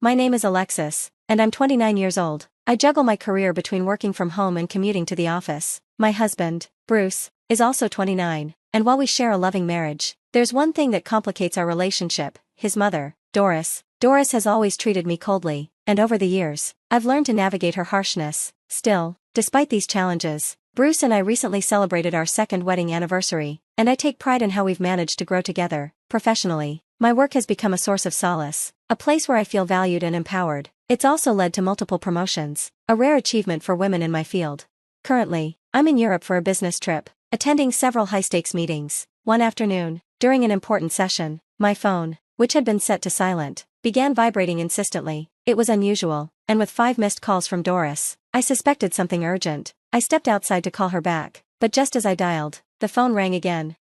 My name is Alexis, and I'm 29 years old. I juggle my career between working from home and commuting to the office. My husband, Bruce, is also 29, and while we share a loving marriage, there's one thing that complicates our relationship: his mother, Doris. Doris has always treated me coldly, and over the years, I've learned to navigate her harshness. Still, despite these challenges, Bruce and I recently celebrated our second wedding anniversary, and I take pride in how we've managed to grow together. Professionally, my work has become a source of solace, a place where I feel valued and empowered. It's also led to multiple promotions, a rare achievement for women in my field. Currently, I'm in Europe for a business trip, attending several high-stakes meetings. One afternoon, during an important session, my phone, which had been set to silent, began vibrating insistently. It was unusual, and with 5 missed calls from Doris, I suspected something urgent. I stepped outside to call her back, but just as I dialed, the phone rang again.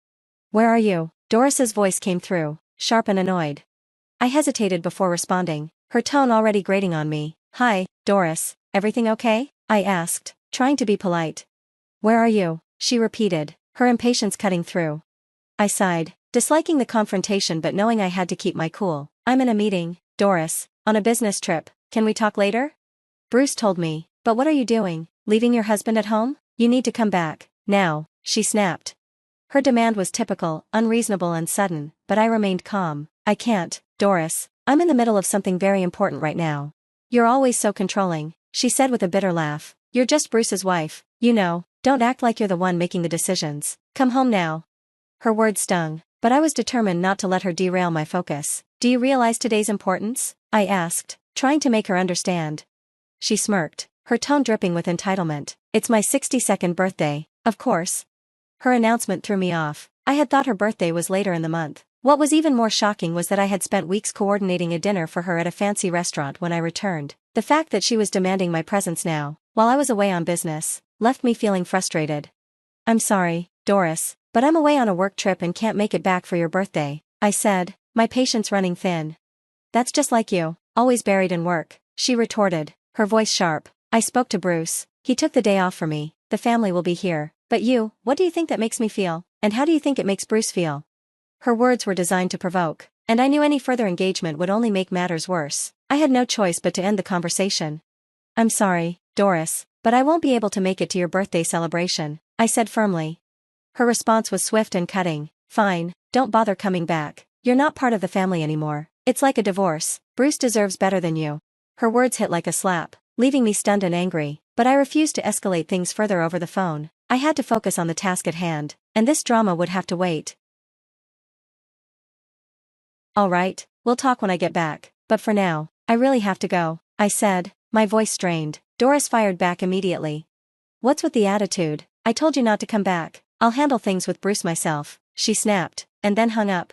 "Where are you?" Doris's voice came through, sharp and annoyed. I hesitated before responding, her tone already grating on me. "Hi, Doris, everything okay?" I asked, trying to be polite. "Where are you?" she repeated, her impatience cutting through. I sighed, disliking the confrontation but knowing I had to keep my cool. "I'm in a meeting, Doris, on a business trip. Can we talk later?" Bruce told me. "But what are you doing? Leaving your husband at home? You need to come back, now," she snapped. Her demand was typical, unreasonable and sudden, but I remained calm. "I can't, Doris. I'm in the middle of something very important right now." "You're always so controlling," she said with a bitter laugh. "You're just Bruce's wife, you know. Don't act like you're the one making the decisions. Come home now." Her words stung, but I was determined not to let her derail my focus. "Do you realize today's importance?" I asked, trying to make her understand. She smirked, her tone dripping with entitlement. "It's my 62nd birthday, of course." Her announcement threw me off. I had thought her birthday was later in the month. What was even more shocking was that I had spent weeks coordinating a dinner for her at a fancy restaurant when I returned. The fact that she was demanding my presence now, while I was away on business, left me feeling frustrated. "I'm sorry, Doris, but I'm away on a work trip and can't make it back for your birthday," I said, my patience running thin. "That's just like you, always buried in work," she retorted, her voice sharp. "I spoke to Bruce. He took the day off for me. The family will be here. But you, what do you think that makes me feel? And how do you think it makes Bruce feel?" Her words were designed to provoke, and I knew any further engagement would only make matters worse. I had no choice but to end the conversation. "I'm sorry, Doris, but I won't be able to make it to your birthday celebration," I said firmly. Her response was swift and cutting. "Fine, don't bother coming back. You're not part of the family anymore. It's like a divorce. Bruce deserves better than you." Her words hit like a slap, leaving me stunned and angry, but I refused to escalate things further over the phone. I had to focus on the task at hand, and this drama would have to wait. "All right, we'll talk when I get back, but for now, I really have to go," I said, my voice strained. Doris fired back immediately. "What's with the attitude? I told you not to come back. I'll handle things with Bruce myself," she snapped, and then hung up.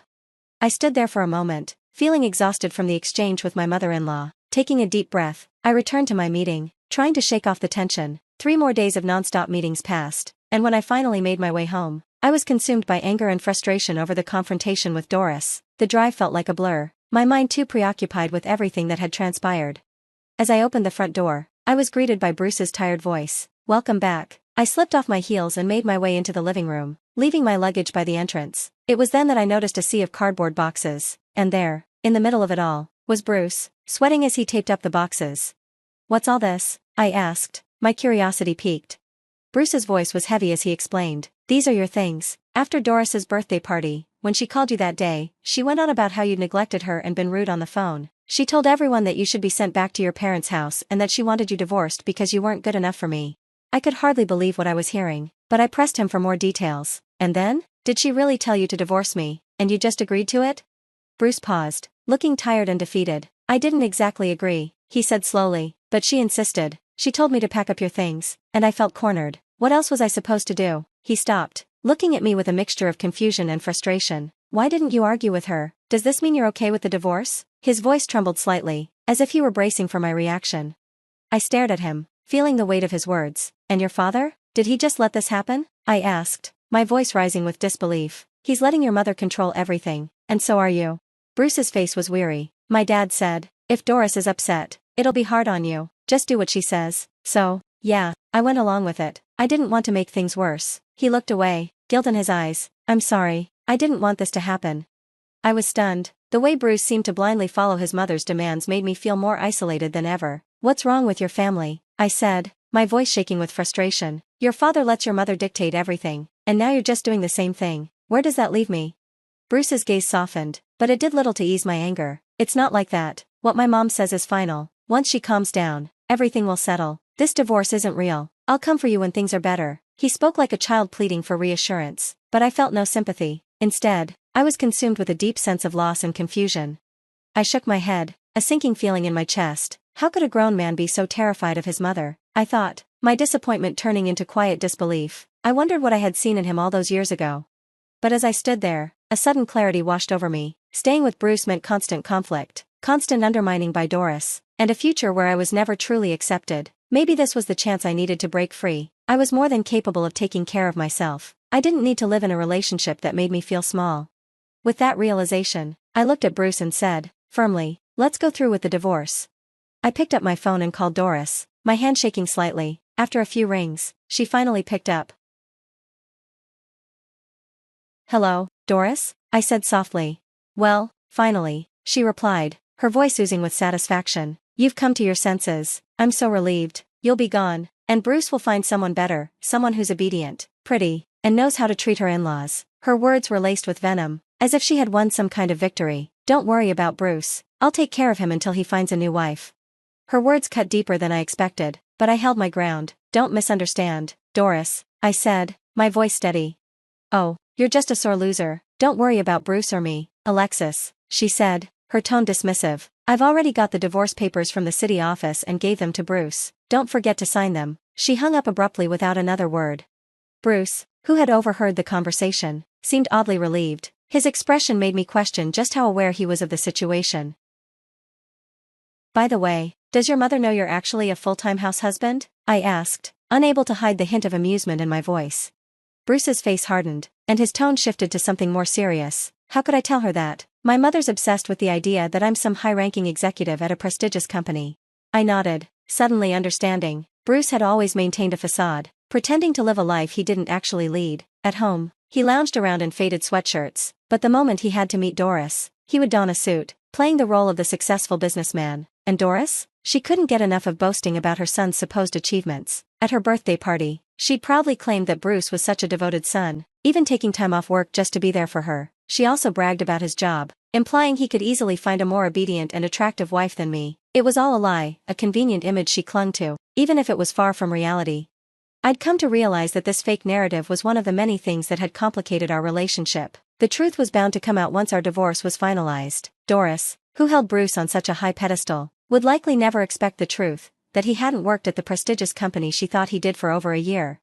I stood there for a moment, feeling exhausted from the exchange with my mother-in-law. Taking a deep breath, I returned to my meeting, trying to shake off the tension. 3 more days of non-stop meetings passed, and when I finally made my way home, I was consumed by anger and frustration over the confrontation with Doris. The drive felt like a blur, my mind too preoccupied with everything that had transpired. As I opened the front door, I was greeted by Bruce's tired voice. "Welcome back." I slipped off my heels and made my way into the living room, leaving my luggage by the entrance. It was then that I noticed a sea of cardboard boxes, and there, in the middle of it all, was Bruce, sweating as he taped up the boxes. "What's all this?" I asked, my curiosity piqued. Bruce's voice was heavy as he explained. "These are your things. After Doris's birthday party, when she called you that day, she went on about how you'd neglected her and been rude on the phone. She told everyone that you should be sent back to your parents' house and that she wanted you divorced because you weren't good enough for me." I could hardly believe what I was hearing, but I pressed him for more details. "And then? Did she really tell you to divorce me, and you just agreed to it?" Bruce paused, looking tired and defeated. "I didn't exactly agree," he said slowly, "but she insisted. She told me to pack up your things, and I felt cornered. What else was I supposed to do?" He stopped, looking at me with a mixture of confusion and frustration. "Why didn't you argue with her? Does this mean you're okay with the divorce?" His voice trembled slightly, as if he were bracing for my reaction. I stared at him, feeling the weight of his words. "And your father? Did he just let this happen?" I asked, my voice rising with disbelief. "He's letting your mother control everything, and so are you." Bruce's face was weary. "My dad said, if Doris is upset, it'll be hard on you. Just do what she says. So, yeah, I went along with it. I didn't want to make things worse." He looked away, guilt in his eyes. "I'm sorry, I didn't want this to happen." I was stunned. The way Bruce seemed to blindly follow his mother's demands made me feel more isolated than ever. "What's wrong with your family?" I said, my voice shaking with frustration. "Your father lets your mother dictate everything, and now you're just doing the same thing. Where does that leave me?" Bruce's gaze softened, but it did little to ease my anger. "It's not like that. What my mom says is final. Once she calms down, everything will settle. This divorce isn't real. I'll come for you when things are better." He spoke like a child pleading for reassurance, but I felt no sympathy. Instead, I was consumed with a deep sense of loss and confusion. I shook my head, a sinking feeling in my chest. How could a grown man be so terrified of his mother? I thought, my disappointment turning into quiet disbelief. I wondered what I had seen in him all those years ago. But as I stood there, a sudden clarity washed over me. Staying with Bruce meant constant conflict, constant undermining by Doris, and a future where I was never truly accepted. Maybe this was the chance I needed to break free. I was more than capable of taking care of myself. I didn't need to live in a relationship that made me feel small. With that realization, I looked at Bruce and said, firmly, "Let's go through with the divorce." I picked up my phone and called Doris, my hand shaking slightly. After a few rings, she finally picked up. "Hello, Doris?" I said softly. "Well, finally," she replied, her voice oozing with satisfaction. "You've come to your senses. I'm so relieved. You'll be gone, and Bruce will find someone better, someone who's obedient, pretty, and knows how to treat her in-laws." Her words were laced with venom, as if she had won some kind of victory. "Don't worry about Bruce. I'll take care of him until he finds a new wife." Her words cut deeper than I expected, but I held my ground. "Don't misunderstand, Doris," I said, my voice steady. "Oh, you're just a sore loser. Don't worry about Bruce or me, Alexis," she said, her tone dismissive. "I've already got the divorce papers from the city office and gave them to Bruce. Don't forget to sign them." She hung up abruptly without another word. Bruce, who had overheard the conversation, seemed oddly relieved. His expression made me question just how aware he was of the situation. "By the way, does your mother know you're actually a full-time house husband?" I asked, unable to hide the hint of amusement in my voice. Bruce's face hardened, and his tone shifted to something more serious. "How could I tell her that? My mother's obsessed with the idea that I'm some high-ranking executive at a prestigious company." I nodded, suddenly understanding. Bruce had always maintained a facade, pretending to live a life he didn't actually lead. At home, he lounged around in faded sweatshirts, but the moment he had to meet Doris, he would don a suit, playing the role of the successful businessman. And Doris? She couldn't get enough of boasting about her son's supposed achievements. At her birthday party, she'd proudly claimed that Bruce was such a devoted son, even taking time off work just to be there for her. She also bragged about his job, implying he could easily find a more obedient and attractive wife than me. It was all a lie, a convenient image she clung to, even if it was far from reality. I'd come to realize that this fake narrative was one of the many things that had complicated our relationship. The truth was bound to come out once our divorce was finalized. Doris, who held Bruce on such a high pedestal, would likely never expect the truth, that he hadn't worked at the prestigious company she thought he did for over a year.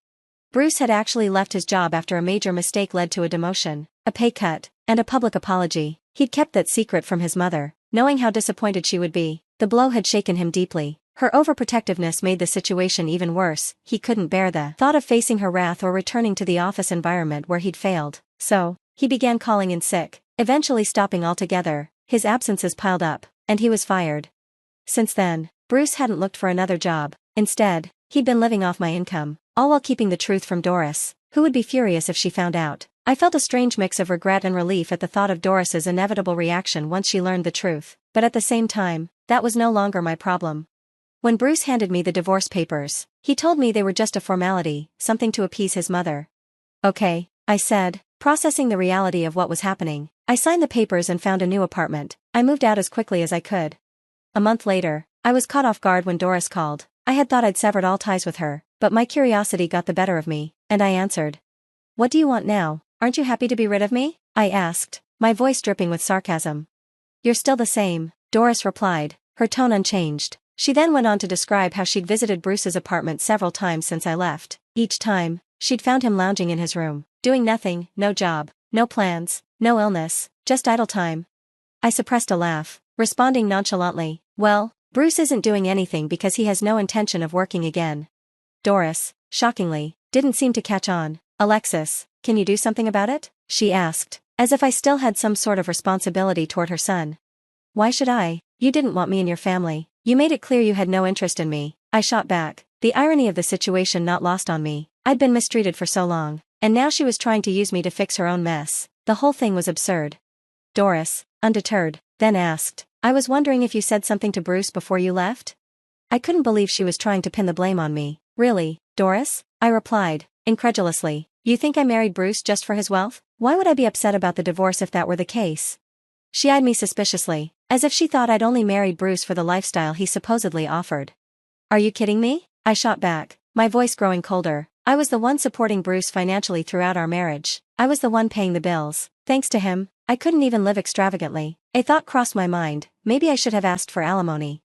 Bruce had actually left his job after a major mistake led to a demotion, a pay cut, and a public apology. He'd kept that secret from his mother, knowing how disappointed she would be. The blow had shaken him deeply. Her overprotectiveness made the situation even worse. He couldn't bear the thought of facing her wrath or returning to the office environment where he'd failed. So, he began calling in sick, eventually stopping altogether. His absences piled up, and he was fired. Since then, Bruce hadn't looked for another job. Instead, he'd been living off my income, all while keeping the truth from Doris, who would be furious if she found out. I felt a strange mix of regret and relief at the thought of Doris's inevitable reaction once she learned the truth, but at the same time, that was no longer my problem. When Bruce handed me the divorce papers, he told me they were just a formality, something to appease his mother. "Okay," I said, processing the reality of what was happening. I signed the papers and found a new apartment. I moved out as quickly as I could. A month later, I was caught off guard when Doris called. I had thought I'd severed all ties with her, but my curiosity got the better of me, and I answered. "What do you want now? Aren't you happy to be rid of me?" I asked, my voice dripping with sarcasm. "You're still the same," Doris replied, her tone unchanged. She then went on to describe how she'd visited Bruce's apartment several times since I left. Each time, she'd found him lounging in his room, doing nothing, no job, no plans, no illness, just idle time. I suppressed a laugh, responding nonchalantly, "Well, Bruce isn't doing anything because he has no intention of working again." Doris, shockingly, didn't seem to catch on. "Alexis, can you do something about it?" she asked, as if I still had some sort of responsibility toward her son. "Why should I? You didn't want me in your family. You made it clear you had no interest in me," I shot back, the irony of the situation not lost on me. I'd been mistreated for so long, and now she was trying to use me to fix her own mess. The whole thing was absurd. Doris, undeterred, then asked, I was wondering if you said something to Bruce before you left? I couldn't believe she was trying to pin the blame on me. Really, Doris? I replied, incredulously. You think I married Bruce just for his wealth? Why would I be upset about the divorce if that were the case? She eyed me suspiciously, as if she thought I'd only married Bruce for the lifestyle he supposedly offered. Are you kidding me? I shot back, my voice growing colder. I was the one supporting Bruce financially throughout our marriage. I was the one paying the bills. Thanks to him, I couldn't even live extravagantly. A thought crossed my mind, maybe I should have asked for alimony.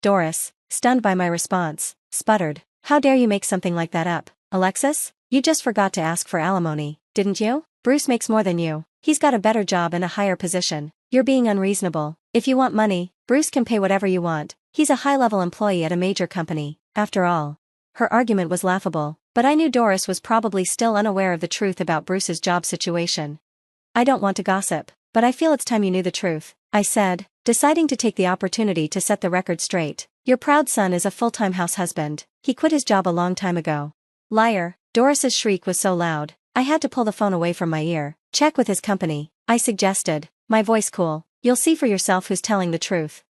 Doris, stunned by my response, sputtered, How dare you make something like that up, Alexis? You just forgot to ask for alimony, didn't you? Bruce makes more than you. He's got a better job and a higher position. You're being unreasonable. If you want money, Bruce can pay whatever you want. He's a high-level employee at a major company, after all. Her argument was laughable, but I knew Doris was probably still unaware of the truth about Bruce's job situation. I don't want to gossip, but I feel it's time you knew the truth, I said, deciding to take the opportunity to set the record straight. Your proud son is a full-time house husband. He quit his job a long time ago. Liar. Doris's shriek was so loud, I had to pull the phone away from my ear. Check with his company, I suggested, my voice cool. You'll see for yourself who's telling the truth.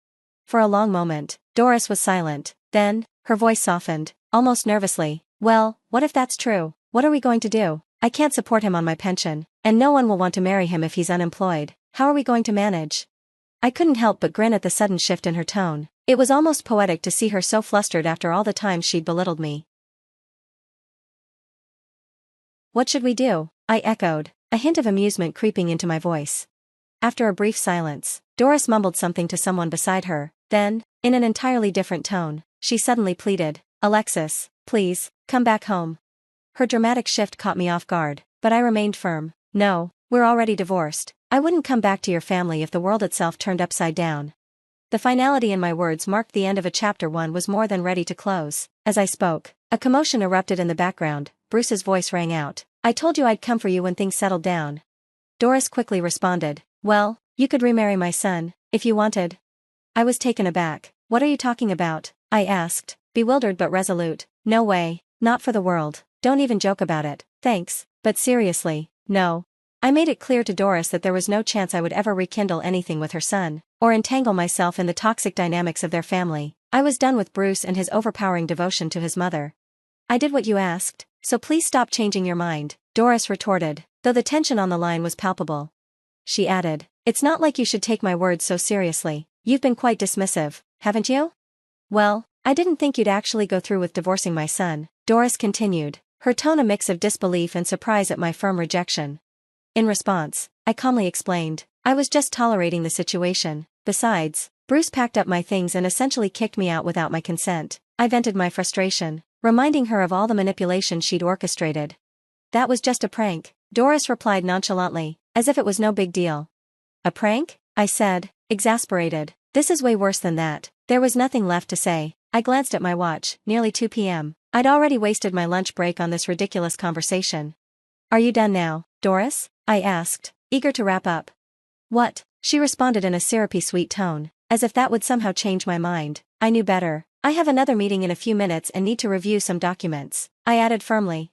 For a long moment, Doris was silent. Then, her voice softened, almost nervously. Well, what if that's true? What are we going to do? I can't support him on my pension, and no one will want to marry him if he's unemployed. How are we going to manage? I couldn't help but grin at the sudden shift in her tone. It was almost poetic to see her so flustered after all the times she'd belittled me. What should we do? I echoed, a hint of amusement creeping into my voice. After a brief silence, Doris mumbled something to someone beside her. Then, in an entirely different tone, she suddenly pleaded, Alexis, please, come back home. Her dramatic shift caught me off guard, but I remained firm. No, we're already divorced. I wouldn't come back to your family if the world itself turned upside down. The finality in my words marked the end of a chapter one was more than ready to close. As I spoke, a commotion erupted in the background. Bruce's voice rang out. I told you I'd come for you when things settled down. Doris quickly responded, Well, you could remarry my son, if you wanted. I was taken aback. What are you talking about? I asked, bewildered but resolute. No way, not for the world. Don't even joke about it. Thanks, but seriously, no. I made it clear to Doris that there was no chance I would ever rekindle anything with her son, or entangle myself in the toxic dynamics of their family. I was done with Bruce and his overpowering devotion to his mother. I did what you asked, so please stop changing your mind, Doris retorted, though the tension on the line was palpable. She added, It's not like you should take my words so seriously. You've been quite dismissive, haven't you? Well, I didn't think you'd actually go through with divorcing my son, Doris continued, her tone a mix of disbelief and surprise at my firm rejection. In response, I calmly explained, I was just tolerating the situation. Besides, Bruce packed up my things and essentially kicked me out without my consent. I vented my frustration, reminding her of all the manipulation she'd orchestrated. That was just a prank, Doris replied nonchalantly, as if it was no big deal. A prank? I said, exasperated. This is way worse than that. There was nothing left to say. I glanced at my watch, nearly 2 p.m. I'd already wasted my lunch break on this ridiculous conversation. Are you done now, Doris? I asked, eager to wrap up. What? She responded in a syrupy sweet tone, as if that would somehow change my mind. I knew better. I have another meeting in a few minutes and need to review some documents, I added firmly.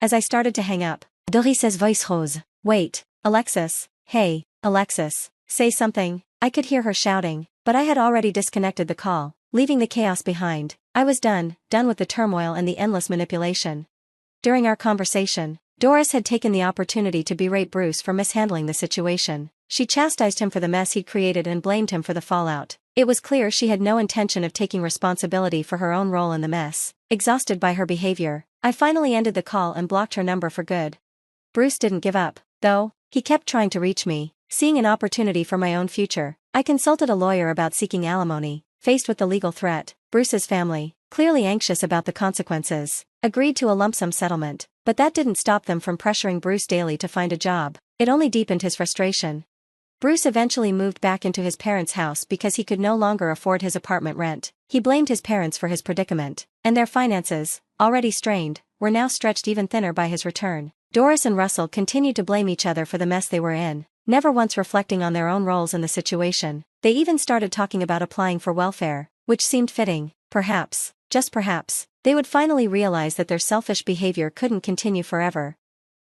As I started to hang up, Doris's voice rose. Wait, Alexis. Hey, Alexis. Say something. I could hear her shouting, but I had already disconnected the call, leaving the chaos behind. I was done with the turmoil and the endless manipulation. During our conversation, Doris had taken the opportunity to berate Bruce for mishandling the situation. She chastised him for the mess he'd created and blamed him for the fallout. It was clear she had no intention of taking responsibility for her own role in the mess. Exhausted by her behavior, I finally ended the call and blocked her number for good. Bruce didn't give up, though. He kept trying to reach me, seeing an opportunity for my own future. I consulted a lawyer about seeking alimony. Faced with the legal threat, Bruce's family, clearly anxious about the consequences, agreed to a lump sum settlement, but that didn't stop them from pressuring Bruce daily to find a job. It only deepened his frustration. Bruce eventually moved back into his parents' house because he could no longer afford his apartment rent. He blamed his parents for his predicament, and their finances, already strained, were now stretched even thinner by his return. Doris and Russell continued to blame each other for the mess they were in, never once reflecting on their own roles in the situation. They even started talking about applying for welfare, which seemed fitting. Perhaps, just perhaps, they would finally realize that their selfish behavior couldn't continue forever.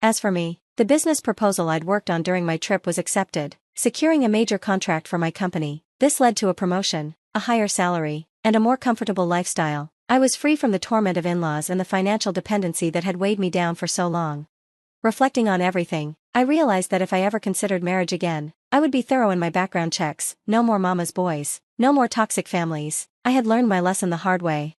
As for me, The business proposal I'd worked on during my trip was accepted, securing a major contract for my company. This led to a promotion, a higher salary, and a more comfortable lifestyle. I was free from the torment of in-laws and the financial dependency that had weighed me down for so long. Reflecting on everything, I realized that if I ever considered marriage again, I would be thorough in my background checks. No more mama's boys, no more toxic families. I had learned my lesson the hard way.